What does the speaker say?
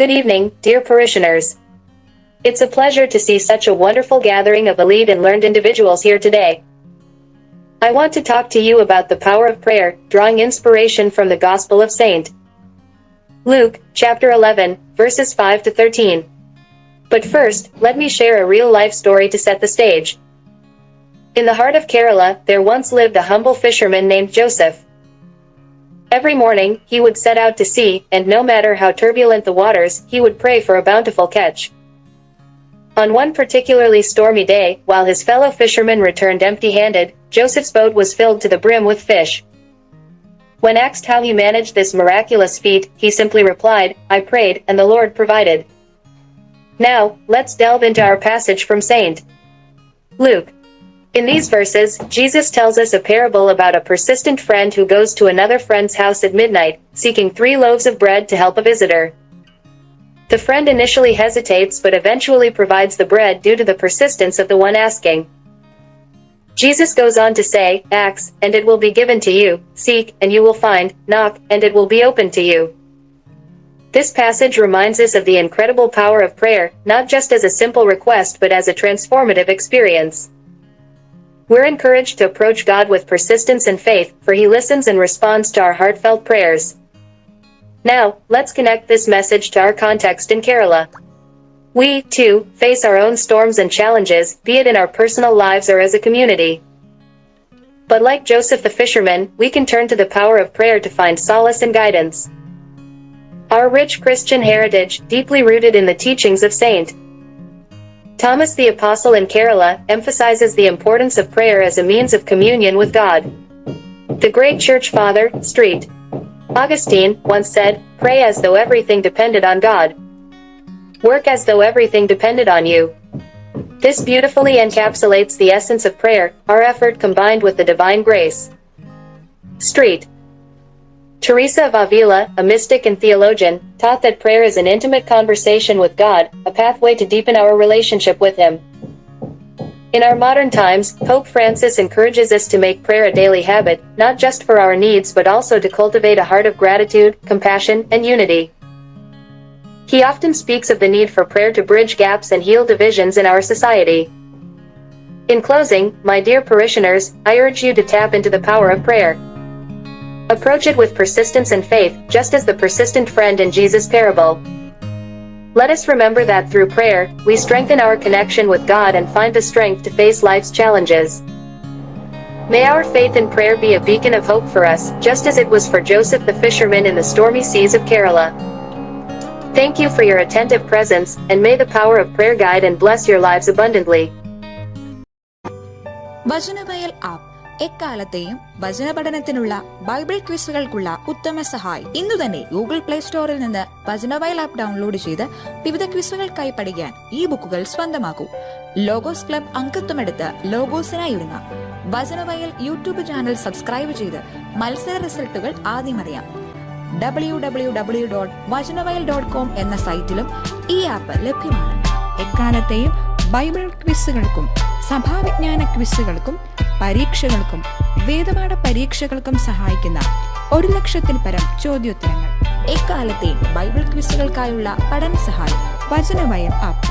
Good evening, dear parishioners. It's a pleasure to see such a wonderful gathering of elite and learned individuals here today. I want to talk to you about the power of prayer, drawing inspiration from the Gospel of St. Luke, chapter 11, verses 5 to 13. But first, let me share a real-life story to set the stage. In the heart of Kerala, there once lived a humble fisherman named Joseph. Every morning, he would set out to sea, and no matter how turbulent the waters, he would pray for a bountiful catch. On one particularly stormy day, while his fellow fishermen returned empty-handed, Joseph's boat was filled to the brim with fish. When asked how he managed this miraculous feat, he simply replied, "I prayed, and the Lord provided." Now, let's delve into our passage from St. Luke. In these verses, Jesus tells us a parable about a persistent friend who goes to another friend's house at midnight, seeking 3 loaves of bread to help a visitor. The friend initially hesitates but eventually provides the bread due to the persistence of the one asking. Jesus goes on to say, "Ask, and it will be given to you, seek, and you will find, knock, and it will be opened to you." This passage reminds us of the incredible power of prayer, not just as a simple request but as a transformative experience. We're encouraged to approach God with persistence and faith, for He listens and responds to our heartfelt prayers. Now, let's connect this message to our context in Kerala. We, too, face our own storms and challenges, be it in our personal lives or as a community. But like Joseph the fisherman, we can turn to the power of prayer to find solace and guidance. Our rich Christian heritage, deeply rooted in the teachings of St. Thomas the Apostle in Kerala, emphasizes the importance of prayer as a means of communion with God. The great church father, St. Augustine, once said, "Pray as though everything depended on God. Work as though everything depended on you." This beautifully encapsulates the essence of prayer, our effort combined with the divine grace. St. Teresa of Avila, a mystic and theologian, taught that prayer is an intimate conversation with God, a pathway to deepen our relationship with Him. In our modern times, Pope Francis encourages us to make prayer a daily habit, not just for our needs but also to cultivate a heart of gratitude, compassion, and unity. He often speaks of the need for prayer to bridge gaps and heal divisions in our society. In closing, my dear parishioners, I urge you to tap into the power of prayer. Approach it with persistence and faith, just as the persistent friend in Jesus' parable. Let us remember that through prayer, we strengthen our connection with God and find the strength to face life's challenges. May our faith in prayer be a beacon of hope for us, just as it was for Joseph the fisherman in the stormy seas of Kerala. Thank you for your attentive presence, and may the power of prayer guide and bless your lives abundantly. Vachanavayal app എക്കാലത്തെയും വചന പഠനത്തിനുള്ള Bible ക്വിസുകൾക്കുള്ള ഉത്തമ സഹായി. ഇന്നു തന്നെ Google play സ്റ്റോറിൽ നിന്ന് Vachanavayal app download ചെയ്ത് വിവിധ ക്വിസുകൾക്കായി പഠിക്കാൻ ഈ ബുക്കുകൾ സ്വന്തമാക്കൂ. ലോഗോസ് ക്ലബ് അംഗത്വമെടുത്ത് ലോഗോസിനായി ഒരുങ്ങാം. വചനവയൽ യൂട്യൂബ് ചാനൽ സബ്സ്ക്രൈബ് ചെയ്ത് മത്സര റിസൾട്ടുകൾ ആദ്യം അറിയാം. www.vajanavayal.com എന്ന സൈറ്റിലും ഈ ആപ്പ് ലഭ്യമാണ്. എക്കാലത്തെയും ബൈബിൾ ക്വിസുകൾക്കും സഭാവിജ്ഞാന ക്വിസുകൾക്കും പരീക്ഷകൾക്കും വേദപാഠ പരീക്ഷകൾക്കും സഹായിക്കുന്ന 1,00,000-ൽ പരം ചോദ്യോത്തരങ്ങൾ. എക്കാലത്തെയും ബൈബിൾ ക്വിസുകൾക്കായുള്ള പഠന സഹായം വചനവയൽ ആപ്പ്.